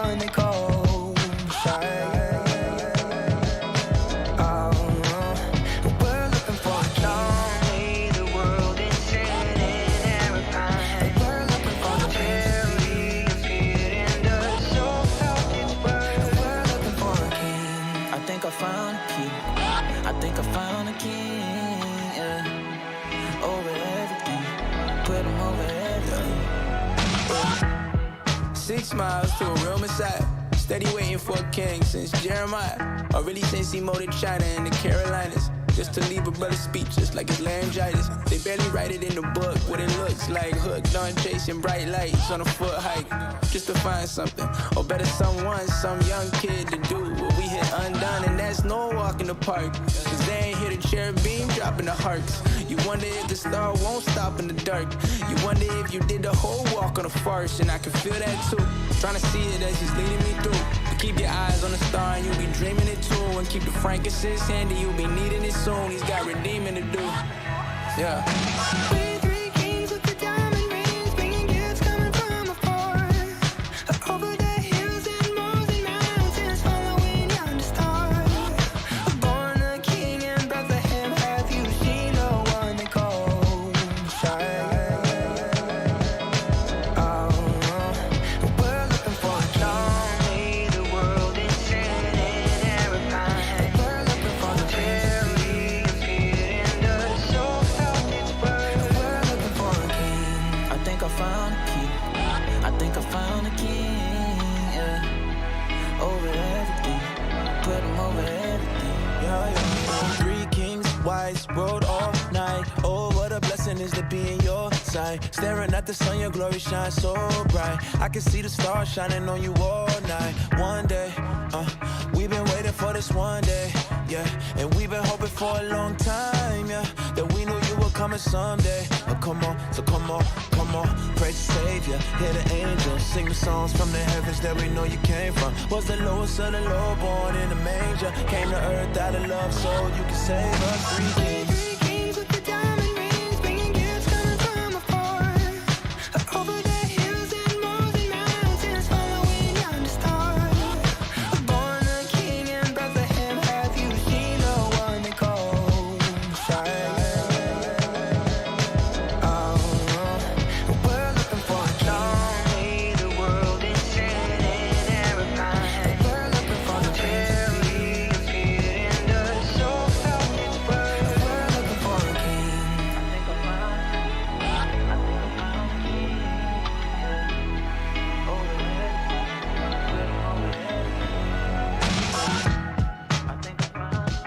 one they call shy. We're looking for a lonely, the world is sitting terrified. We're looking for the beauty appeared in the soul of this world. We're looking for a king. I think I found a king. I think I found a king, yeah. Over everything, put him over everything, yeah. 6 miles to a real Messiah, steady waiting for a king since Jeremiah, or really since he moved to China and the Carolinas, just to leave a brother speechless like his laryngitis. They barely write it in the book what it looks like, hooked on chasing bright lights on a foot hike, just to find something, or better someone, some young kid to do what we hit undone, and that's no walk in the park, cause they ain't hit a cherubim dropping the hearts. You wonder if the star won't stop in the dark. You wonder if you did the whole walk on a farce, and I can feel that too, trying to see it as he's leading me through. But keep your eyes on the star and you'll be dreaming it too, and keep the frankincense handy, you'll be needing it soon. He's got redeeming to do, yeah. We three kings with the diamond rings, bringing gifts coming from afar. Over the hills and moors and mountains, following yonder star. Born a king in Bethlehem, have you seen the one they call shy? We're looking for a lonely, the world is sitting terrified. We're looking for the beauty appeared in the soul of this world. We're looking for a king. I think I found a king. I think I found a king, yeah. Over everything, put him over everything, yeah, yeah. 3 kings, wise, rode all night. Oh, what a blessing is to be in your sight. Staring at the sun, your glory shines so bright. I can see the stars shining on you all night. One day, we've been waiting for this one day, yeah. And we've been hoping for a long time, yeah, that we knew you were coming someday. Oh, come on, so come on, come on. Praise the Savior, hear the angels sing the songs from the heavens that we know you came from. Was the lowest of the low, born in a manger, came to earth out of love so you can save us. 3 kings. 3 kings with the diamond rings, bringing gifts coming from afar. Over the hills and moors and mountains, following yonder star. Born a king in Bethlehem, have you seen the one they call shy? We're looking for a lonely, the world is sitting terrified. We're looking for the beauty appeared in the soul of this world. We're looking for a king. I think I found a king. Over everything, put him over everything. I think I found a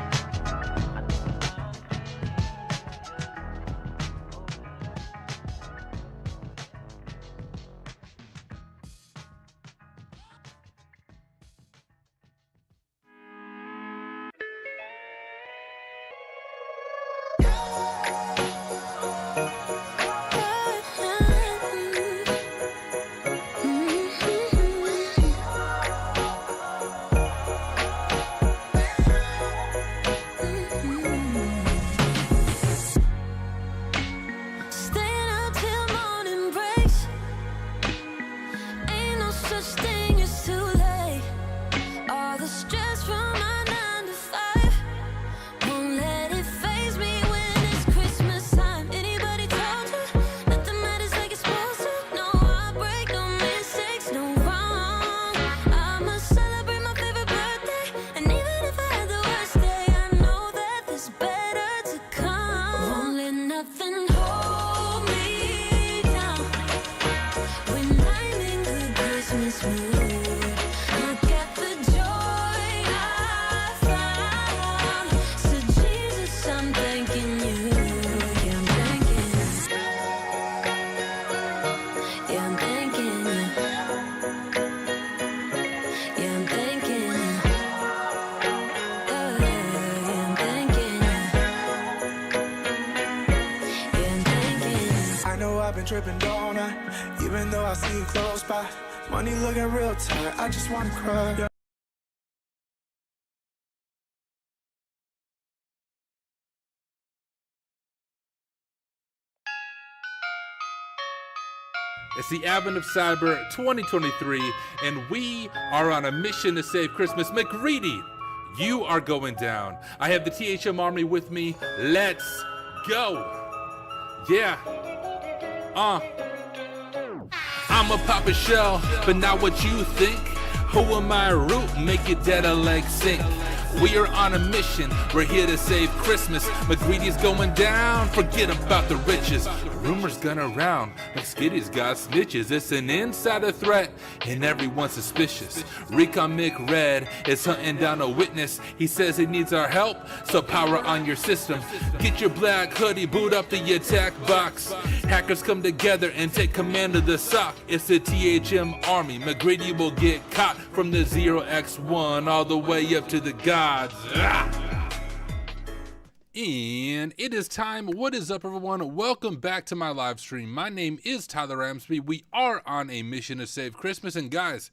staying up till morning breaks. Ain't no such thing as too late. All the stress from my 9 to 5 won't let it faze me when it's Christmas time. Anybody told you nothing matters like it's supposed to? No heartbreak, no mistakes, no wrong. I'ma celebrate my favorite birthday, and even if I had the worst day, I know that there's better to come. Won't let nothing hold me down when I'm in good Christmas mood. Look at the joy I found. So Jesus, I'm thanking you. Yeah, I'm thanking you. Yeah, I'm thanking you. Yeah, I'm thanking you. Yeah, I'm thanking you. Yeah, I'm thanking you. I know I've been tripping all night, even though I see you close by. Money looking real tight, I just wanna cry. Yeah. It's the advent of Cyber 2023, and we are on a mission to save Christmas. McGreedy, you are going down. I have the THM Army with me. Let's go. Yeah. I'ma pop a shell, but not what you think. Who am I root? Make it dead a leg sink. We are on a mission, we're here to save Christmas. McGreedy's going down, forget about the riches. Rumors gonna round, McSkitty's got snitches. It's an insider threat, and everyone's suspicious. Recon McRed is hunting down a witness. He says he needs our help, so power on your system. Get your black hoodie, boot up the attack box. Hackers come together and take command of the SOC. It's the THM Army, McGreedy will get caught from the 0x1 all the way up to the gods. And it is time. What is up, everyone? Welcome back to my live stream. My name is Tyler Ramsby. We are on a mission to save Christmas, and guys,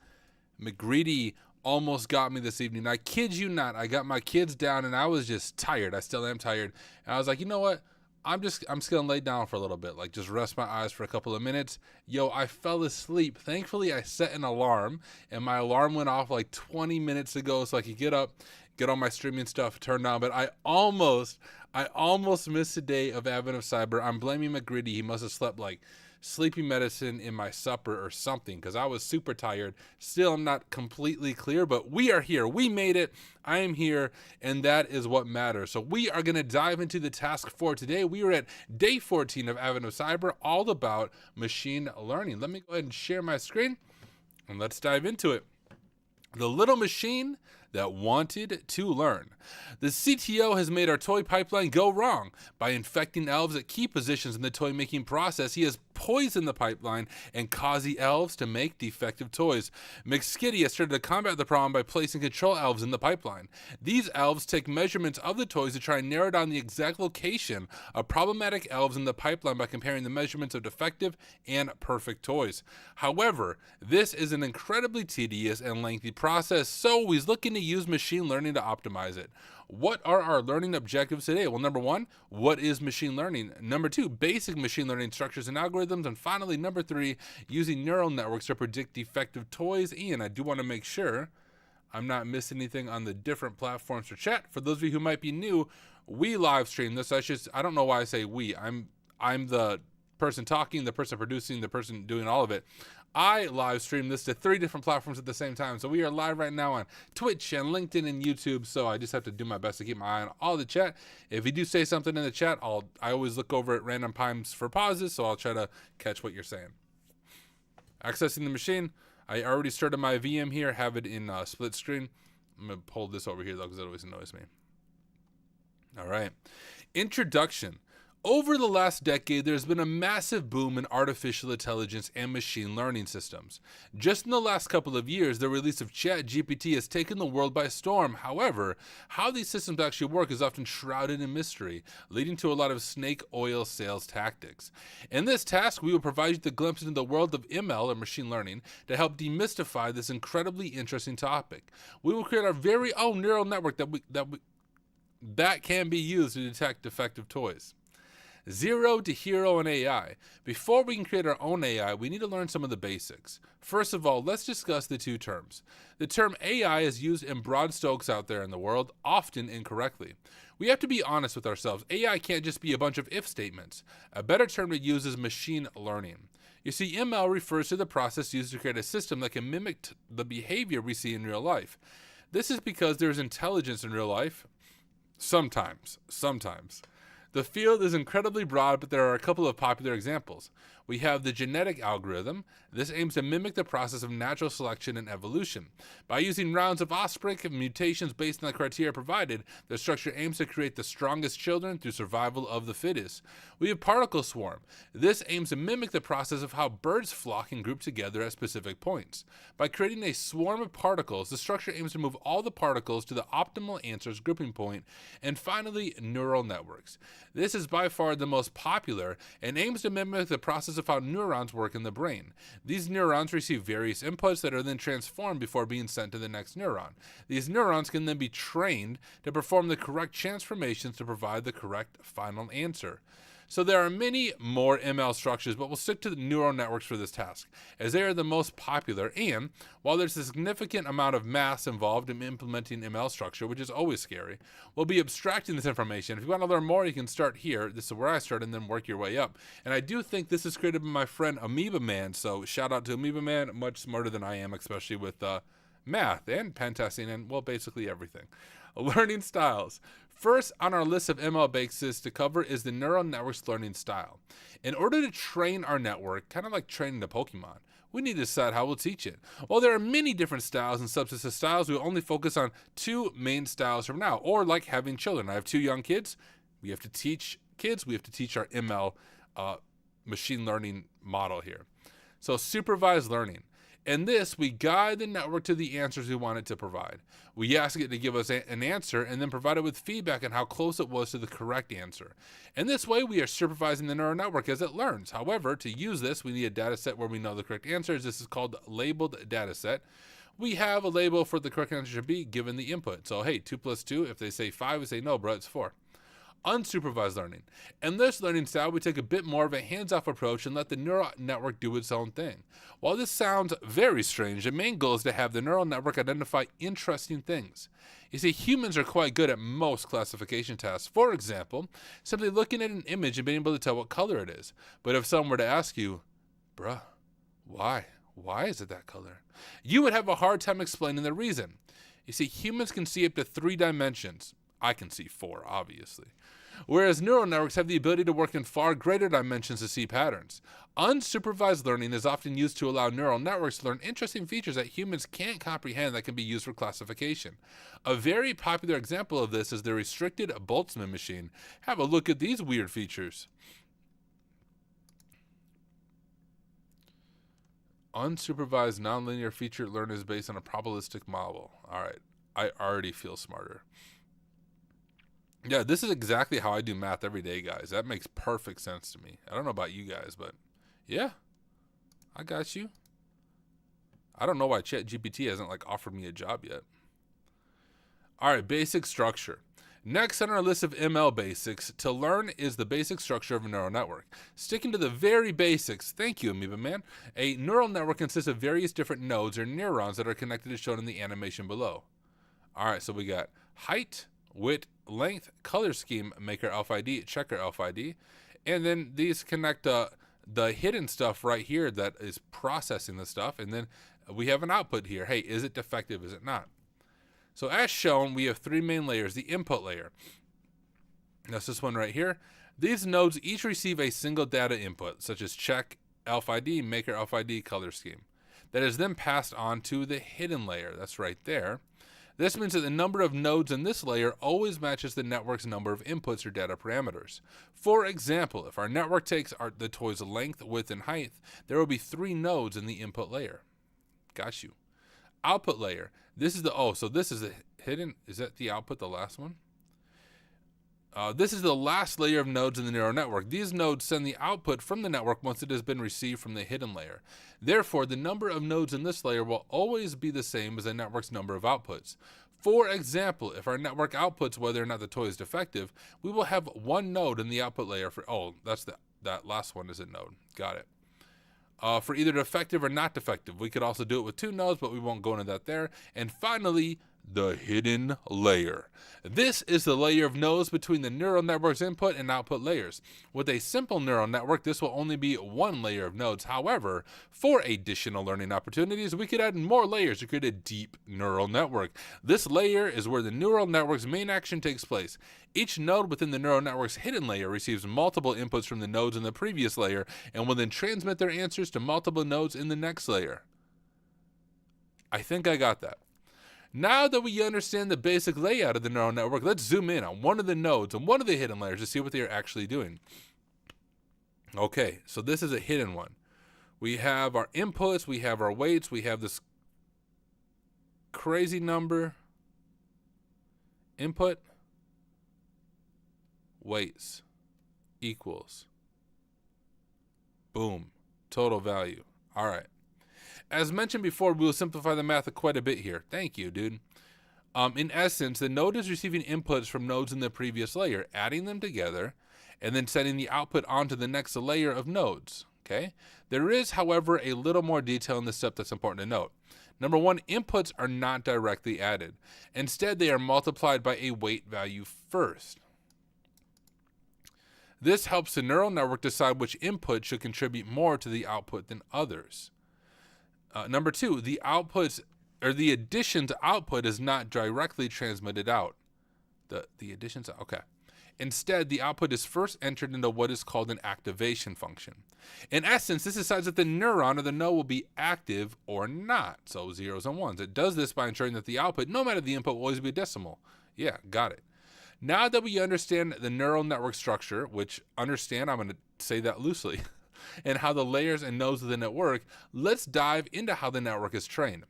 McGreedy almost got me this evening. I kid you not, I got my kids down and I was just tired. I still am tired. And I was like, you know what? I'm just gonna lay down for a little bit, like just rest my eyes for a couple of minutes. Yo, I fell asleep. Thankfully, I set an alarm, and my alarm went off like 20 minutes ago, so I could get up, get all my streaming stuff turned on. But I almost missed a day of Advent of Cyber. I'm blaming McGreedy. He must have slept like sleeping medicine in my supper or something, because I was super tired. Still, I'm not completely clear, but we are here. We made it. I am here, and that is what matters. So we are going to dive into the task for today. We are at day 14 of Advent of Cyber, all about machine learning. Let me go ahead and share my screen, and let's dive into it. The little machine that wanted to learn. The CTO has made our toy pipeline go wrong. By infecting elves at key positions in the toy making process, he has poisoned the pipeline and caused the elves to make defective toys. McSkitty has started to combat the problem by placing control elves in the pipeline. These elves take measurements of the toys to try and narrow down the exact location of problematic elves in the pipeline by comparing the measurements of defective and perfect toys. However, this is an incredibly tedious and lengthy process, so he's looking to use machine learning to optimize it. What are our learning objectives today? Well, number one, what is machine learning? Number two, basic machine learning structures and algorithms. And finally, number three, using neural networks to predict defective toys. And I do want to make sure I'm not missing anything on the different platforms for chat. For those of you who might be new, we live stream this. I don't know why I say we. I'm the person talking, the person producing, the person doing all of it. I live stream this to 3 different platforms at the same time. So we are live right now on Twitch and LinkedIn and YouTube. So I just have to do my best to keep my eye on all the chat. If you do say something in the chat, I always look over at random times for pauses. So I'll try to catch what you're saying. Accessing the machine. I already started my VM here, have it in split screen. I'm going to pull this over here though, because it always annoys me. All right. Introduction. Over the last decade, there's been a massive boom in artificial intelligence and machine learning systems. Just in the last couple of years, the release of ChatGPT has taken the world by storm. However, how these systems actually work is often shrouded in mystery, leading to a lot of snake oil sales tactics. In this task, we will provide you the glimpse into the world of ML, or machine learning, to help demystify this incredibly interesting topic. We will create our very own neural network that can be used to detect defective toys. Zero to hero and AI. Before we can create our own AI, we need to learn some of the basics. First of all, let's discuss the two terms. The term AI is used in broad strokes out there in the world, often incorrectly. We have to be honest with ourselves. AI can't just be a bunch of if statements. A better term to use is machine learning. You see, ML refers to the process used to create a system that can mimic the behavior we see in real life. This is because there's intelligence in real life. Sometimes. The field is incredibly broad, but there are a couple of popular examples. We have the genetic algorithm. This aims to mimic the process of natural selection and evolution. By using rounds of offspring and mutations based on the criteria provided, the structure aims to create the strongest children through survival of the fittest. We have particle swarm. This aims to mimic the process of how birds flock and group together at specific points. By creating a swarm of particles, the structure aims to move all the particles to the optimal answer's grouping point. And finally, neural networks. This is by far the most popular and aims to mimic the process of how neurons work in the brain. These neurons receive various inputs that are then transformed before being sent to the next neuron. These neurons can then be trained to perform the correct transformations to provide the correct final answer. So there are many more ML structures, but we'll stick to the neural networks for this task, as they are the most popular, and while there's a significant amount of math involved in implementing ML structure, which is always scary, we'll be abstracting this information. If you want to learn more, you can start here. This is where I started, and then work your way up. And I do think this is created by my friend Amoeba Man, so shout out to Amoeba Man, much smarter than I am, especially with math and pen testing and, well, basically everything. Learning styles. First on our list of ML basics to cover is the neural network's learning style. In order to train our network, kind of like training a Pokemon, we need to decide how we'll teach it. While there are many different styles and subsets of styles, we'll only focus on 2 main styles from now, or like having children. I have 2 young kids. We have to teach kids. We have to teach our ML machine learning model here. So supervised learning. In this, we guide the network to the answers we want it to provide. We ask it to give us an answer and then provide it with feedback on how close it was to the correct answer. In this way, we are supervising the neural network as it learns. However, to use this, we need a data set where we know the correct answers. This is called labeled data set. We have a label for the correct answer to be given the input. So, hey, 2 plus 2, if they say 5, we say, no, bro, it's 4. Unsupervised learning. In this learning style, we take a bit more of a hands-off approach and let the neural network do its own thing. While this sounds very strange, the main goal is to have the neural network identify interesting things. You see, humans are quite good at most classification tasks. For example, simply looking at an image and being able to tell what color it is. But if someone were to ask you, bruh, why? Why is it that color? You would have a hard time explaining the reason. You see, humans can see up to 3 dimensions. I can see 4, obviously. Whereas neural networks have the ability to work in far greater dimensions to see patterns. Unsupervised learning is often used to allow neural networks to learn interesting features that humans can't comprehend that can be used for classification. A very popular example of this is the restricted Boltzmann machine. Have a look at these weird features. Unsupervised nonlinear feature learners based on a probabilistic model. All right, I already feel smarter. Yeah, this is exactly how I do math every day, guys. That makes perfect sense to me. I don't know about you guys, but yeah, I got you. I don't know why ChatGPT hasn't offered me a job yet. All right, basic structure. Next on our list of ML basics to learn is the basic structure of a neural network. Sticking to the very basics, thank you, Amoeba Man. A neural network consists of various different nodes or neurons that are connected as shown in the animation below. All right, so we got height, width, length, color scheme, maker alpha ID, checker alpha ID, and then these connect the hidden stuff right here that is processing the stuff, and then we have an output here. Hey, is it defective? Is it not? So as shown, we have 3 main layers. The input layer, that's this one right here. These nodes each receive a single data input, such as check alpha ID, maker alpha ID, color scheme, that is then passed on to the hidden layer. That's right there. This means that the number of nodes in this layer always matches the network's number of inputs or data parameters. For example, if our network takes the toy's length, width, and height, there will be 3 nodes in the input layer. Got you. Output layer. This is so this is the hidden, is that the output, the last one? This is the last layer of nodes in the neural network. These nodes send the output from the network once it has been received from the hidden layer. Therefore, the number of nodes in this layer will always be the same as the network's number of outputs. For example, if our network outputs whether or not the toy is defective, we will have 1 node in the output layer for, that last one is a node. Got it. For either defective or not defective. We could also do it with 2 nodes, but we won't go into that there. And finally, the hidden layer. This is the layer of nodes between the neural network's input and output layers. With a simple neural network, this will only be 1 layer of nodes. However, for additional learning opportunities, we could add more layers to create a deep neural network. This layer is where the neural network's main action takes place. Each node within the neural network's hidden layer receives multiple inputs from the nodes in the previous layer and will then transmit their answers to multiple nodes in the next layer. I think I got that. Now that we understand the basic layout of the neural network, let's zoom in on one of the nodes and one of the hidden layers to see what they are actually doing. Okay, so this is a hidden one. We have our inputs, we have our weights, we have this crazy number. Input, weights, equals. Boom, total value. All right. As mentioned before, we will simplify the math quite a bit here. Thank you, dude. In essence, the node is receiving inputs from nodes in the previous layer, adding them together, and then sending the output onto the next layer of nodes. Okay. There is, however, a little more detail in this step that's important to note. Number one, inputs are not directly added. Instead, they are multiplied by a weight value first. This helps the neural network decide which input should contribute more to the output than others. Number two, the outputs or the addition to output is not directly transmitted out. The addition to, okay. Instead, the output is first entered into what is called an activation function. In essence, this decides if the neuron or the node will be active or not, so zeros and ones. It does this by ensuring that the output, no matter the input, will always be a decimal. Yeah, got it. Now that we understand the neural network structure, which understand, I'm going to say that loosely, and how the layers and nodes of the network, let's dive into how the network is trained.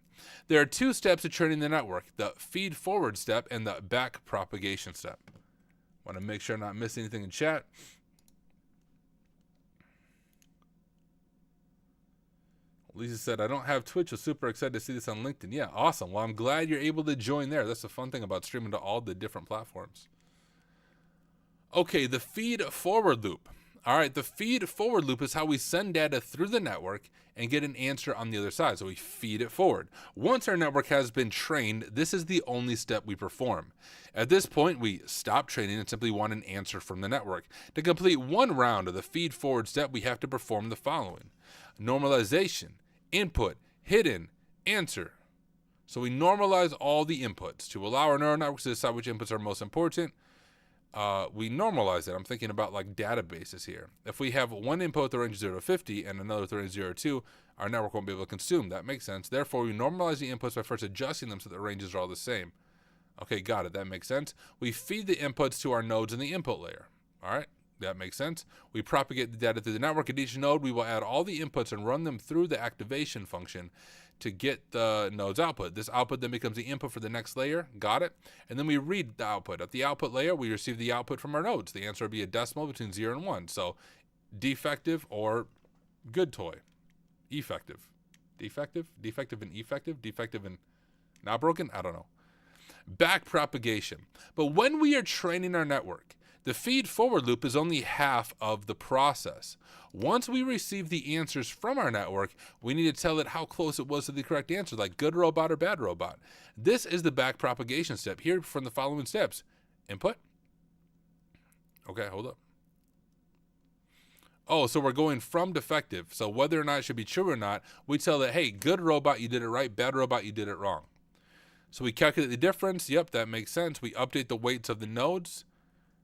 There are two steps to training the network, the feed forward step and the back propagation step. Want to make sure I'm not missing anything in chat. Lisa said, I don't have Twitch. I'm super excited to see this on LinkedIn. Yeah, awesome. Well, I'm glad you're able to join there. That's the fun thing about streaming to all the different platforms. Okay, the feed forward loop. All right, the feed forward loop is how we send data through the network and get an answer on the other side. So we feed it forward. Once our network has been trained, this is the only step we perform. At this point, we stop training and simply want an answer from the network. To complete one round of the feed forward step, we have to perform the following: normalization, input, hidden, answer. So we normalize all the inputs to allow our neural networks to decide which inputs are most important. We normalize it. I'm thinking about like databases here. If we have one input with the range 0 to 50 and another with the range 0 to 2, our network won't be able to consume. That makes sense. Therefore, we normalize the inputs by first adjusting them so the ranges are all the same. Okay, got it. That makes sense. We feed the inputs to our nodes in the input layer. All right, that makes sense. We propagate the data through the network. At each node, we will add all the inputs and run them through the activation function to get the node's output. This output then becomes the input for the next layer. Got it? And then we read the output. At the output layer, we receive the output from our nodes. The answer will be a decimal between 0 and 1. So defective or good toy. Effective. Defective? Defective and effective? Defective and not broken? I don't know. Back propagation. But when we are training our network, the feed forward loop is only half of the process. Once we receive the answers from our network, we need to tell it how close it was to the correct answer, like good robot or bad robot. This is the back propagation step. Here from the following steps: input. Okay, hold up. Oh, so we're going from defective. So whether or not it should be true or not, we tell it, hey, good robot, you did it right. Bad robot, you did it wrong. So we calculate the difference. Yep, that makes sense. We update the weights of the nodes.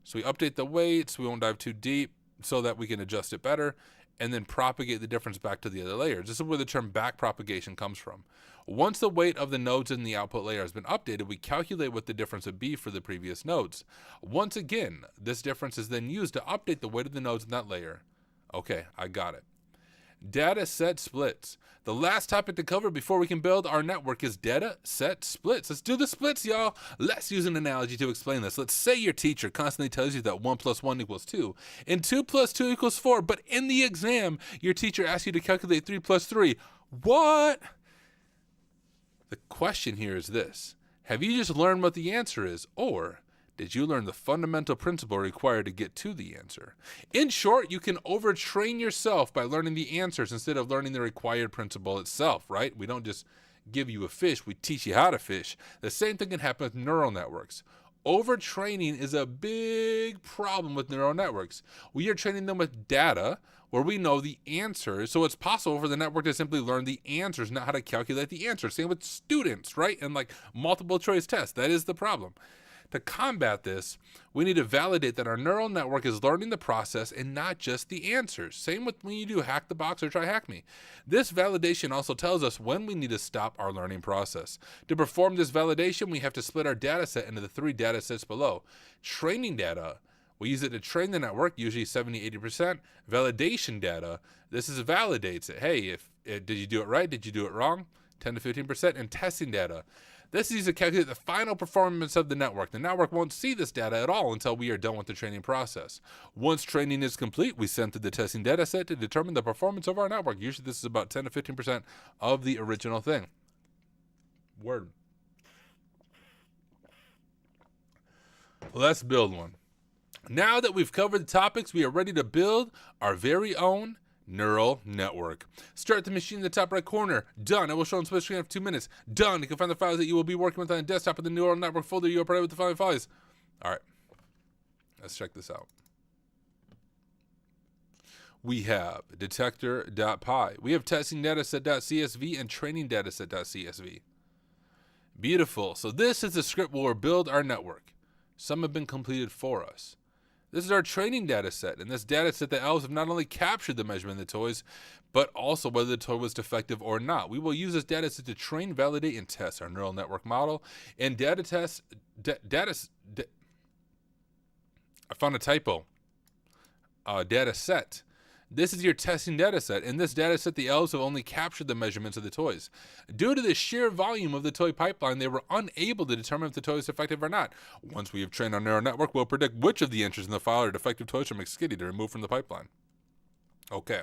So we update the weights, we won't dive too deep so that we can adjust it better, and then propagate the difference back to the other layers. This is where the term back propagation comes from. Once the weight of the nodes in the output layer has been updated, we calculate what the difference would be for the previous nodes. Once again, this difference is then used to update the weight of the nodes in that layer. Okay, I got it. Data set splits. The last topic to cover before we can build our network is data set splits. Let's do the splits, y'all. Let's use an analogy to explain this. Let's say your teacher constantly tells you that 1 + 1 = 2 and 2 + 2 = 4, but in the exam, your teacher asks you to calculate 3 + 3. What? The question here is this: have you just learned what the answer is, or did you learn the fundamental principle required to get to the answer? In short, you can overtrain yourself by learning the answers instead of learning the required principle itself, right? We don't just give you a fish, we teach you how to fish. The same thing can happen with neural networks. Overtraining is a big problem with neural networks. We are training them with data where we know the answers, so it's possible for the network to simply learn the answers, not how to calculate the answers. Same with students, right? And like multiple choice tests, that is the problem. To combat this, we need to validate that our neural network is learning the process and not just the answers. Same with when you do Hack the Box or Try Hack Me. This validation also tells us when we need to stop our learning process. To perform this validation, we have to split our data set into the 3 data sets below. Training data, we use it to train the network, usually 70-80%. Validation data, this validates it. Hey, did you do it right? Did you do it wrong? 10-15%. And testing data, this is used to calculate the final performance of the network. The network won't see this data at all until we are done with the training process. Once training is complete, we send to the testing data set to determine the performance of our network. Usually this is about 10-15% of the original thing. Word. Let's build one. Now that we've covered the topics, we are ready to build our very own neural network. Start the machine in the top right corner. Done. I will show on split screen after 2 minutes. Done. You can find the files that you will be working with on the desktop in the neural network folder. You are provided with the following files. All right. Let's check this out. We have detector.py. We have testing dataset.csv and training dataset.csv. Beautiful. So this is the script where we'll build our network. Some have been completed for us. This is our training data set. In this data set, the elves have not only captured the measurement of the toys, but also whether the toy was defective or not. We will use this data set to train, validate, and test our neural network model. And I found a typo. Data set. This is your testing data set. In this data set, the elves have only captured the measurements of the toys. Due to the sheer volume of the toy pipeline, they were unable to determine if the toy is defective or not. Once we have trained our neural network, we'll predict which of the entries in the file are defective toys from Xkitty to remove from the pipeline. Okay.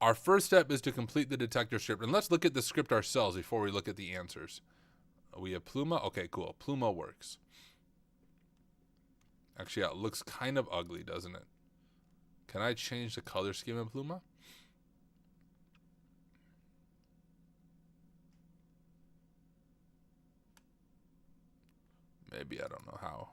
Our first step is to complete the detector script. And let's look at the script ourselves before we look at the answers. We have Pluma. Okay, cool. Pluma works. Actually, yeah, it looks kind of ugly, doesn't it? Can I change the color scheme of Pluma? Maybe, I don't know how.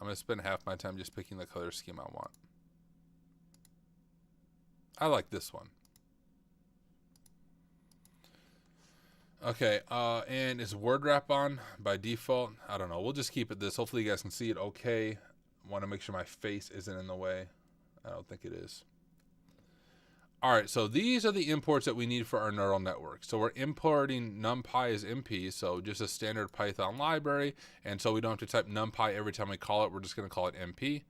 I'm going to spend half my time just picking the color scheme I want. I like this one. Okay, and is word wrap on by default? I don't know. We'll just keep it this. Hopefully you guys can see it okay. Want to make sure my face isn't in the way. I don't think it is. All right, so these are the imports that we need for our neural network. So we're importing NumPy as MP, so just a standard Python library. And so we don't have to type NumPy every time we call it. We're just going to call it MP.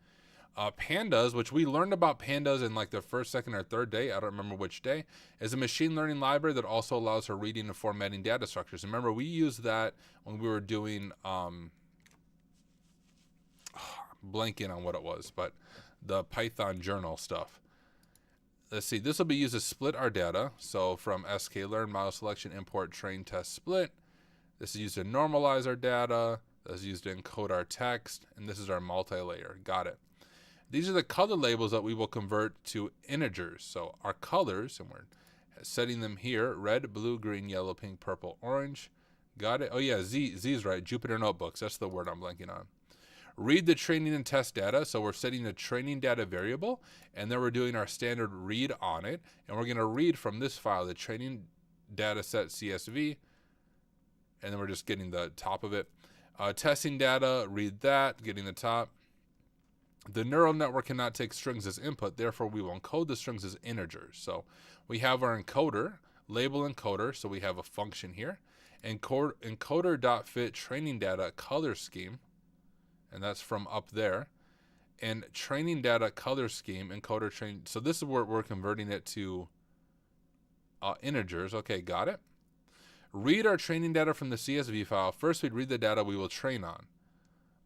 Pandas, which we learned about Pandas in like the first, second, or third day, I don't remember which day, is a machine learning library that also allows for reading and formatting data structures. Remember, we used that when we were doing, blanking on what it was, but the Python journal stuff. Let's see, this will be used to split our data. So from sklearn, model selection, import, train, test, split. This is used to normalize our data. This is used to encode our text. And this is our multi-layer. Got it. These are the color labels that we will convert to integers. So our colors, and we're setting them here, red, blue, green, yellow, pink, purple, orange. Got it? Oh yeah, Z's right, Jupyter Notebooks. That's the word I'm blanking on. Read the training and test data. So we're setting the training data variable, and then we're doing our standard read on it. And we're going to read from this file, the training data set CSV, and then we're just getting the top of it. Testing data, read that, getting the top. The neural network cannot take strings as input, therefore we will encode the strings as integers. So we have our encoder, label encoder, so we have a function here. Encoder.fit training data color scheme, and that's from up there. And training data color scheme, encoder train. So this is where we're converting it to integers. Okay, got it. Read our training data from the CSV file. First, we'd read the data we will train on.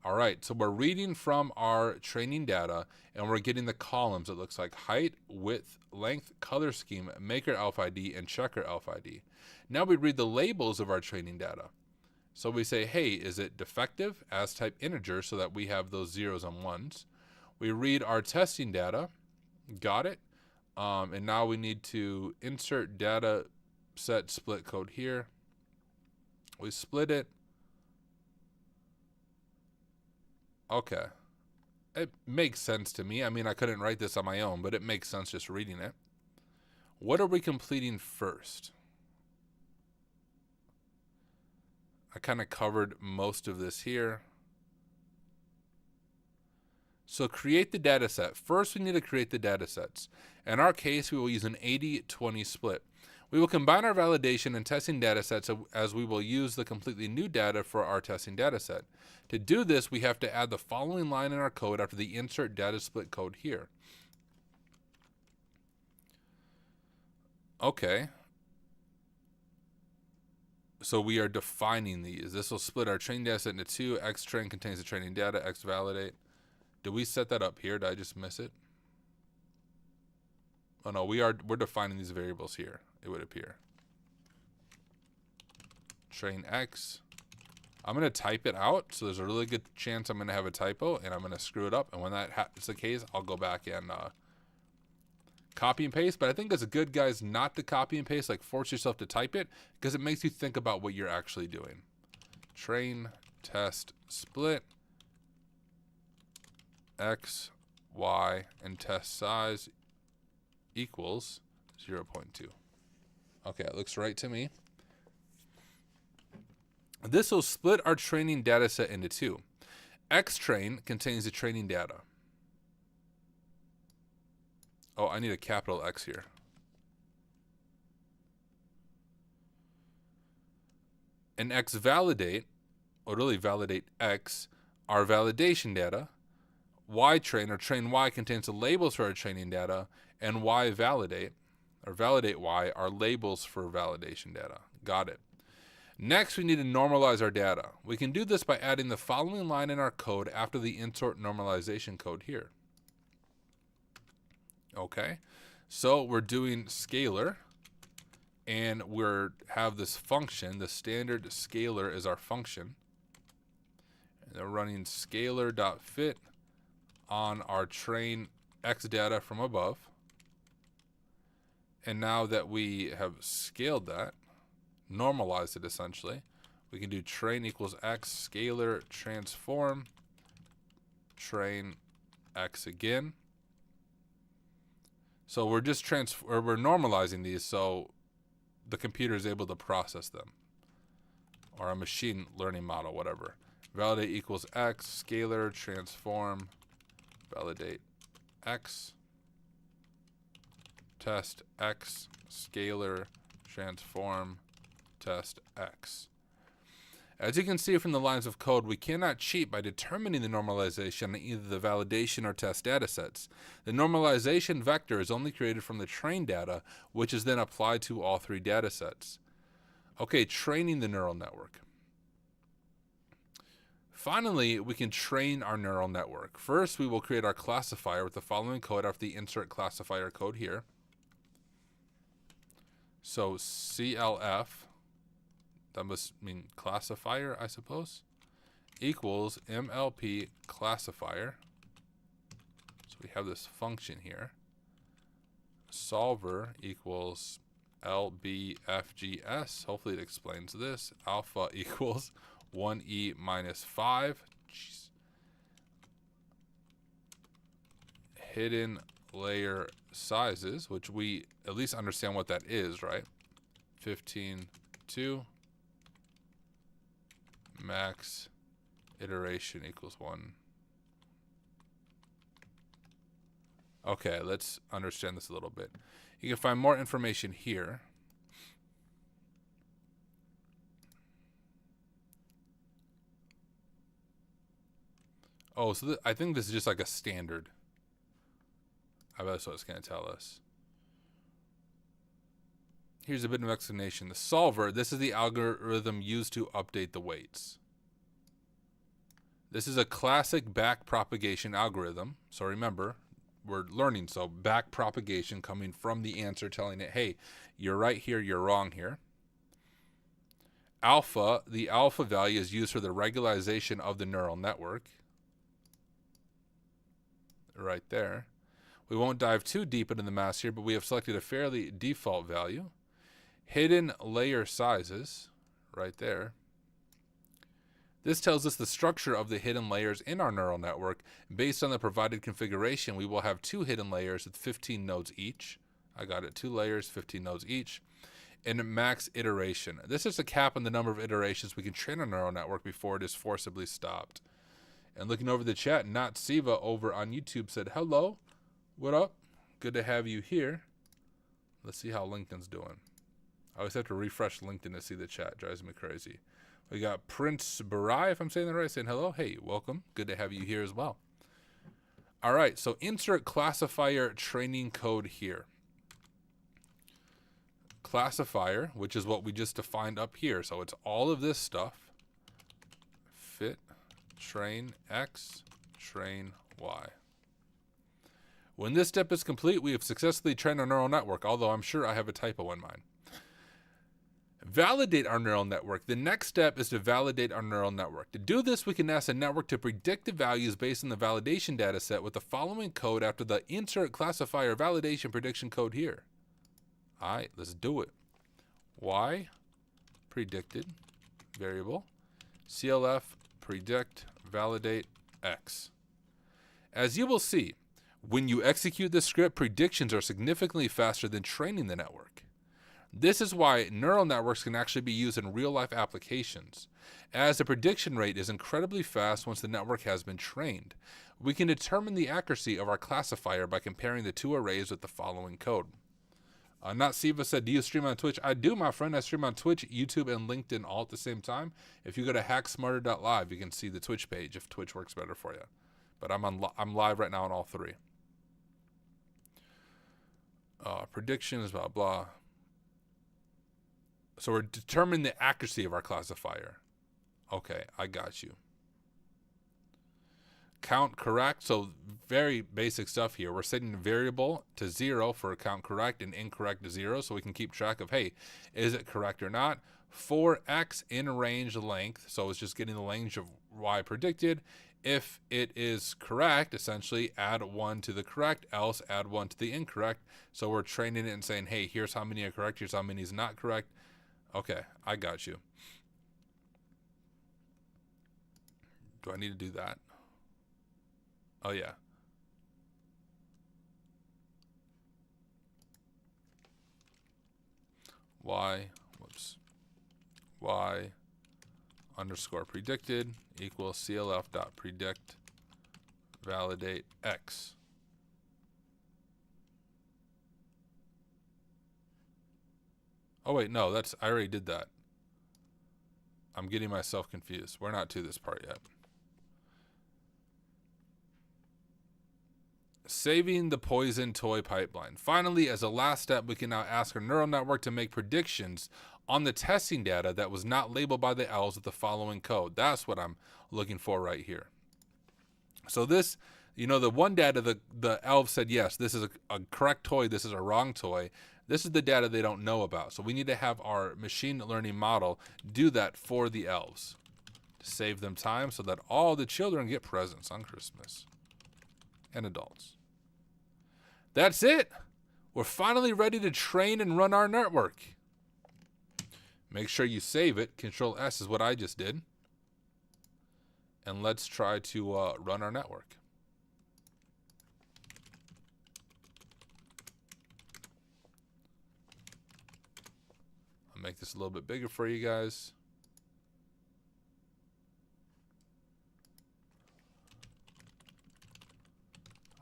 All right, so we're reading from our training data, and we're getting the columns. It looks like height, width, length, color scheme, maker elf ID, and checker elf ID. Now we read the labels of our training data. So we say, hey, is it defective? As type integer, so that we have those zeros and ones. We read our testing data. Got it. And now we need to insert data set split code here. We split it. Okay. It makes sense to me. I mean, I couldn't write this on my own, but it makes sense just reading it. What are we completing first? I kind of covered most of this here. So create the data set. First, we need to create the data sets. In our case, we will use an 80-20 split. We will combine our validation and testing data sets as we will use the completely new data for our testing data set. To do this, we have to add the following line in our code after the insert data split code here. Okay. So we are defining these. This will split our training data set into two. Xtrain contains the training data. Xvalidate. Did we set that up here? Did I just miss it? Oh no, we're defining these variables here, it would appear. Train X. I'm going to type it out, so there's a really good chance I'm going to have a typo, and I'm going to screw it up. And when that is the case, I'll go back and copy and paste. But I think it's good, guys, not to copy and paste, like force yourself to type it, because it makes you think about what you're actually doing. Train, test, split, X, Y, and test size equals 0.2. Okay, it looks right to me. This will split our training data set into two. Xtrain contains the training data. Oh, I need a capital X here. And Xvalidate, or really validate X, our validation data. Ytrain, or train Y, contains the labels for our training data, and Yvalidate, or validate Y, are labels for validation data. Got it. Next, we need to normalize our data. We can do this by adding the following line in our code after the insert normalization code here. Okay, so we're doing scalar, and have this function. The standard scalar is our function. And they're running scalar.fit on our train X data from above. And now that we have scaled that, normalized it essentially, we can do train equals X scalar transform train X again. So we're just we're normalizing these so the computer is able to process them, or a machine learning model, whatever. Validate equals X scalar transform validate X test X scalar transform test X. As you can see from the lines of code, we cannot cheat by determining the normalization in either the validation or test data sets. The normalization vector is only created from the train data, which is then applied to all three data sets. Okay, training the neural network. Finally, we can train our neural network. First, we will create our classifier with the following code after the insert classifier code here. So CLF, that must mean classifier, I suppose, equals MLP classifier. So we have this function here. Solver equals LBFGS. Hopefully it explains this. Alpha equals 1e minus 5. Jeez. Hidden layer sizes, which we at least understand what that is, right? 15, 2. Max iteration equals 1. Okay, let's understand this a little bit. You can find more information here. Oh, so I think this is just like a standard. I bet that's what it's going to tell us. Here's a bit of explanation. The solver, this is the algorithm used to update the weights. This is a classic backpropagation algorithm. So remember, we're learning. So backpropagation coming from the answer telling it, hey, you're right here, you're wrong here. Alpha, the alpha value is used for the regularization of the neural network. Right there. We won't dive too deep into the math here, but we have selected a fairly default value. Hidden layer sizes, right there. This tells us the structure of the hidden layers in our neural network. Based on the provided configuration, we will have 2 hidden layers with 15 nodes each. I got it, 2 layers, 15 nodes each. And max iteration. This is a cap on the number of iterations we can train a neural network before it is forcibly stopped. And looking over the chat, Not Siva over on YouTube said, hello, what up? Good to have you here. Let's see how LinkedIn's doing. I always have to refresh LinkedIn to see the chat. Drives me crazy. We got Prince Barai, if I'm saying that right, saying hello. Hey, welcome. Good to have you here as well. All right, so insert classifier training code here. classifier, which is what we just defined up here. So it's all of this stuff. Fit, train X, train Y. When this step is complete, we have successfully trained our neural network, although I'm sure I have a typo in mine. Validate our neural network. The next step is to validate our neural network. To do this, we can ask the network to predict the values based on the validation data set with the following code after the insert classifier validation prediction code here. All right, let's do it. Y predicted variable CLF predict validate X. As you will see, when you execute this script, predictions are significantly faster than training the network. This is why neural networks can actually be used in real-life applications, as the prediction rate is incredibly fast once the network has been trained. We can determine the accuracy of our classifier by comparing the two arrays with the following code. Not Siva said, do you stream on Twitch? I do, my friend. I stream on Twitch, YouTube, and LinkedIn all at the same time. If you go to hacksmarter.live, you can see the Twitch page if Twitch works better for you. But I'm live right now on all three. Predictions, blah, blah. So we're determining the accuracy of our classifier. Okay, I got you. Count correct. So very basic stuff here. We're setting the variable to 0 for count correct and incorrect to 0, so we can keep track of, hey, is it correct or not? For X in range length, so it's just getting the range of Y predicted. If it is correct, essentially add 1 to the correct, else add 1 to the incorrect. So we're training it and saying, hey, here's how many are correct, here's how many is not correct. Okay, I got you. Do I need to do that? Oh, yeah. Y underscore predicted equals CLF dot predict validate X. Oh wait, no, I already did that. I'm getting myself confused. We're not to this part yet. Saving the poison toy pipeline. Finally, as a last step, we can now ask our neural network to make predictions on the testing data that was not labeled by the elves with the following code. That's what I'm looking for right here. So this, the one data, the elves said, yes, this is a correct toy, this is a wrong toy. This is the data they don't know about. So we need to have our machine learning model do that for the elves to save them time so that all the children get presents on Christmas and adults. That's it. We're finally ready to train and run our network. Make sure you save it. Control S is what I just did. And let's try to run our network. I'll make this a little bit bigger for you guys.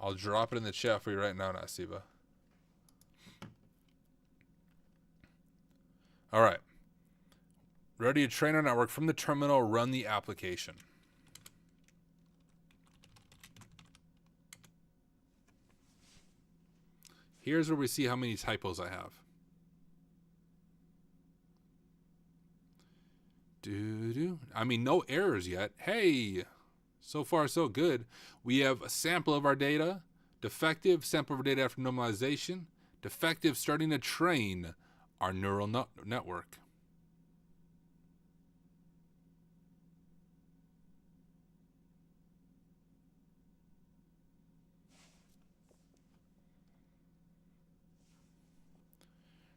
I'll drop it in the chat for you right now, Nasiba. All right. Ready to train our network from the terminal, run the application. Here's where we see how many typos I have. I mean, no errors yet. Hey, so far so good. We have a sample of our data, defective, sample of our data after normalization, defective, starting to train our neural network.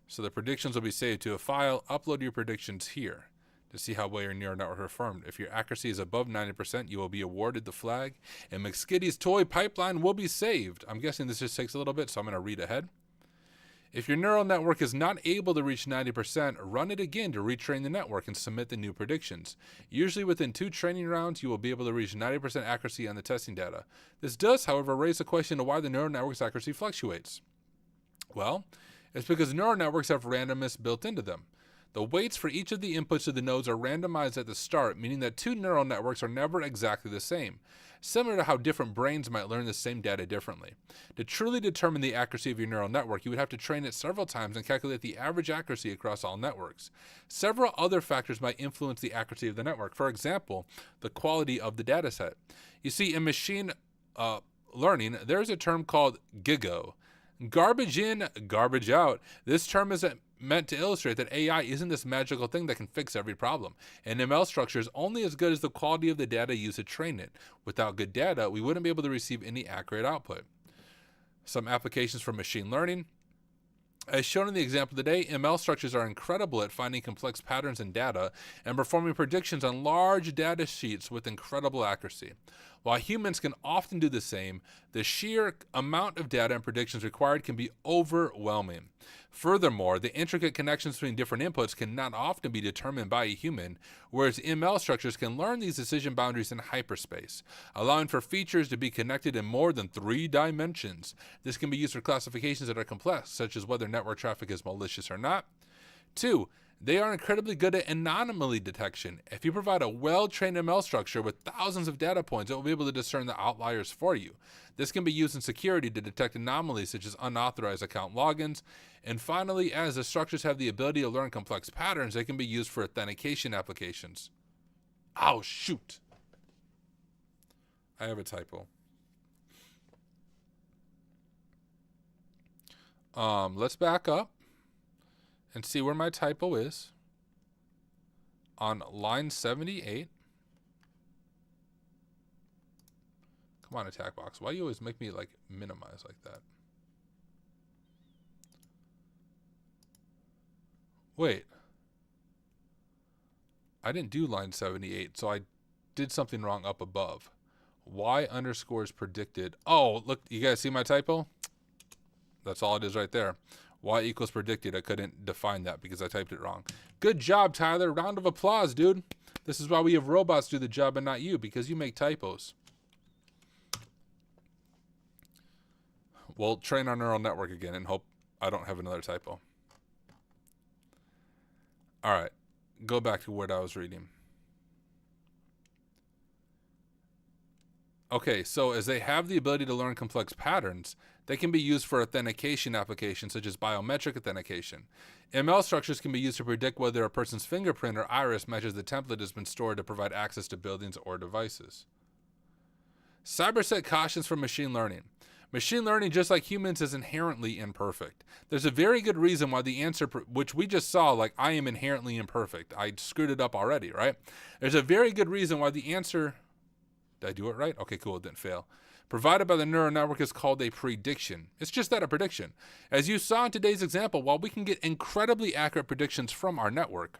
So the predictions will be saved to a file. Upload your predictions here to see how well your neural network performed. If your accuracy is above 90%, you will be awarded the flag, and McSkitty's toy pipeline will be saved. I'm guessing this just takes a little bit, so I'm going to read ahead. If your neural network is not able to reach 90%, run it again to retrain the network and submit the new predictions. Usually within 2 training rounds, you will be able to reach 90% accuracy on the testing data. This does, however, raise the question of why the neural network's accuracy fluctuates. Well, it's because neural networks have randomness built into them. The weights for each of the inputs to the nodes are randomized at the start, meaning that two neural networks are never exactly the same, similar to how different brains might learn the same data differently. To truly determine the accuracy of your neural network, you would have to train it several times and calculate the average accuracy across all networks. Several other factors might influence the accuracy of the network. For example, the quality of the dataset. You see, in machine learning, there's a term called GIGO. Garbage in, garbage out. This term is meant to illustrate that AI isn't this magical thing that can fix every problem. An ML structure is only as good as the quality of the data used to train it. Without good data, we wouldn't be able to receive any accurate output. Some applications for machine learning. As shown in the example today, ML structures are incredible at finding complex patterns in data and performing predictions on large data sheets with incredible accuracy. While humans can often do the same, the sheer amount of data and predictions required can be overwhelming. Furthermore, the intricate connections between different inputs can not often be determined by a human, whereas ML structures can learn these decision boundaries in hyperspace, allowing for features to be connected in more than 3 dimensions. This can be used for classifications that are complex, such as whether network traffic is malicious or not. 2. They are incredibly good at anomaly detection. If you provide a well-trained ML structure with thousands of data points, it will be able to discern the outliers for you. This can be used in security to detect anomalies such as unauthorized account logins. And finally, as the structures have the ability to learn complex patterns, they can be used for authentication applications. Oh, shoot. I have a typo. Let's back up and see where my typo is. On line 78. Come on, attack box. Why do you always make me like minimize like that? Wait. I didn't do line 78, so I did something wrong up above. Y underscores predicted. Oh, look, you guys see my typo? That's all it is right there. Y equals predicted. I couldn't define that because I typed it wrong. Good job, Tyler. Round of applause, dude. This is why we have robots do the job and not you, because you make typos. We'll train our neural network again and hope I don't have another typo. All right. Go back to what I was reading. Okay, so as they have the ability to learn complex patterns, they can be used for authentication applications such as biometric authentication. ML structures can be used to predict whether a person's fingerprint or iris matches the template that has been stored to provide access to buildings or devices. Cyberset cautions for machine learning. Machine learning, just like humans, is inherently imperfect. There's a very good reason why the answer, which we just saw, like I am inherently imperfect. I screwed it up already, right? There's a very good reason why the answer... Did I do it right? Okay, cool, it didn't fail. Provided by the neural network is called a prediction. It's just that, a prediction. As you saw in today's example, while we can get incredibly accurate predictions from our network,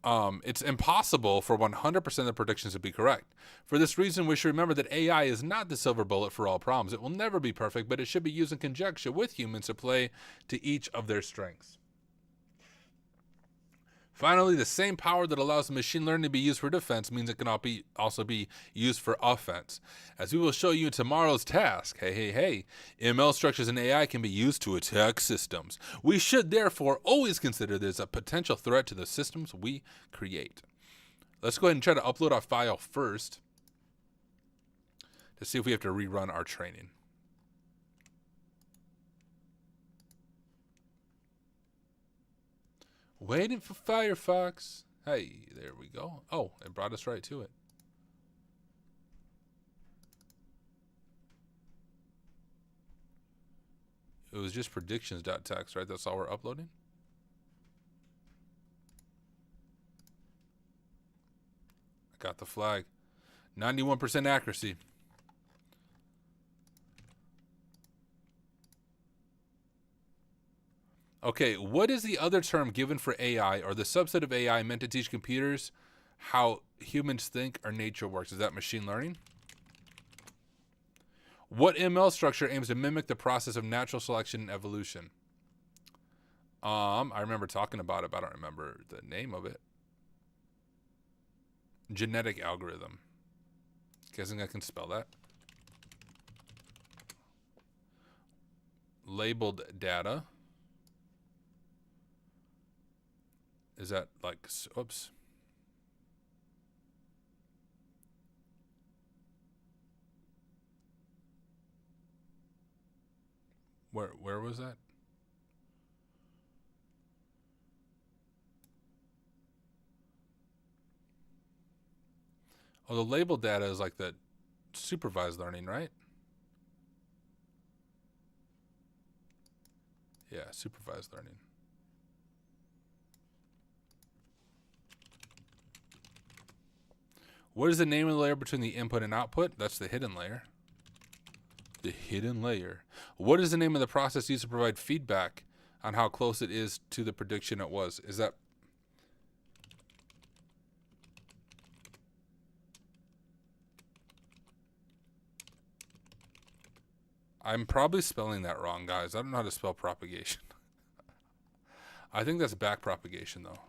it's impossible for 100% of the predictions to be correct. For this reason, we should remember that AI is not the silver bullet for all problems. It will never be perfect, but it should be used in conjunction with humans to play to each of their strengths. Finally, the same power that allows machine learning to be used for defense means it can also be used for offense. As we will show you in tomorrow's task, ML structures and AI can be used to attack systems. We should therefore always consider this a potential threat to the systems we create. Let's go ahead and try to upload our file first to see if we have to rerun our training. Waiting for Firefox. Hey, there we go. Oh, it brought us right to it. It was just predictions.txt, right? That's all we're uploading? I got the flag. 91% accuracy. Okay, what is the other term given for AI, or the subset of AI meant to teach computers how humans think or nature works? Is that machine learning? What ML structure aims to mimic the process of natural selection and evolution? I remember talking about it, but I don't remember the name of it. Genetic algorithm. Guessing I can spell that. Labeled data. Is that like, oops. Where was that? Oh, the label data is like the supervised learning, right? Yeah, supervised learning. What is the name of the layer between the input and output? That's the hidden layer. The hidden layer. What is the name of the process used to provide feedback on how close it is to the prediction it was? Is that... I'm probably spelling that wrong, guys. I don't know how to spell propagation. I think that's back propagation, though.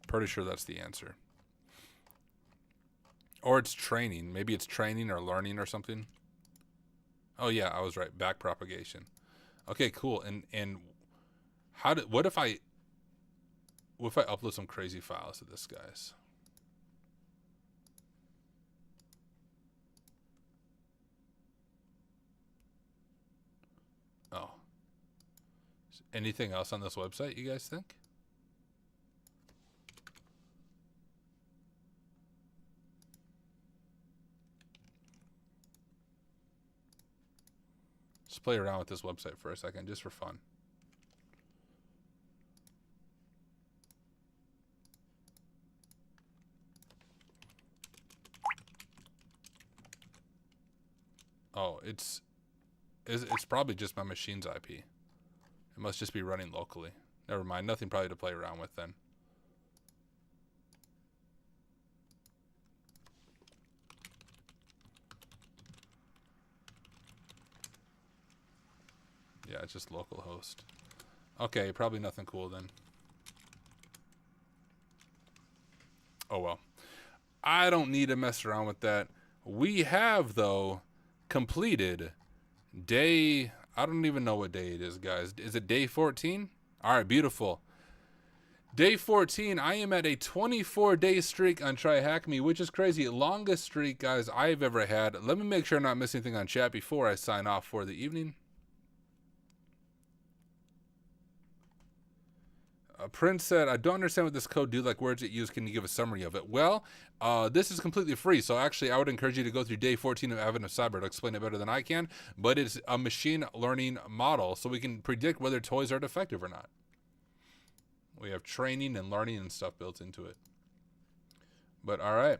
Pretty sure that's the answer. Or it's training. Maybe it's training or learning or something. Oh yeah, I was right. Back propagation. Okay, cool. And how did what if I upload some crazy files to this, guys? Oh. Anything else on this website, you guys think? Let's play around with this website for a second, just for fun. Oh, it's probably just my machine's IP. It must just be running locally. Never mind, nothing probably to play around with then. Yeah, it's just localhost. Okay, probably nothing cool then. Oh well. I don't need to mess around with that. We have, though, completed day... I don't even know what day it is, guys. Is it day 14? All right, beautiful. Day 14, I am at a 24-day streak on Try Hack Me, which is crazy. Longest streak, guys, I've ever had. Let me make sure I'm not missing anything on chat before I sign off for the evening. Prince said, I don't understand what this code do, like words it used. Can you give a summary of it? Well, this is completely free. So actually, I would encourage you to go through day 14 of Advent of Cyber to explain it better than I can. But it's a machine learning model, so we can predict whether toys are defective or not. We have training and learning and stuff built into it. But all right.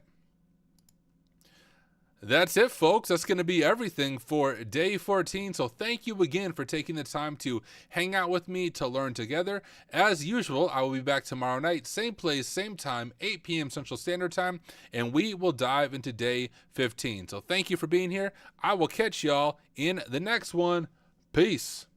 That's it, folks. That's going to be everything for day 14. So thank you again for taking the time to hang out with me to learn together. As usual, I will be back tomorrow night, same place, same time, 8 p.m. Central Standard Time, and we will dive into day 15. So thank you for being here. I will catch y'all in the next one. Peace.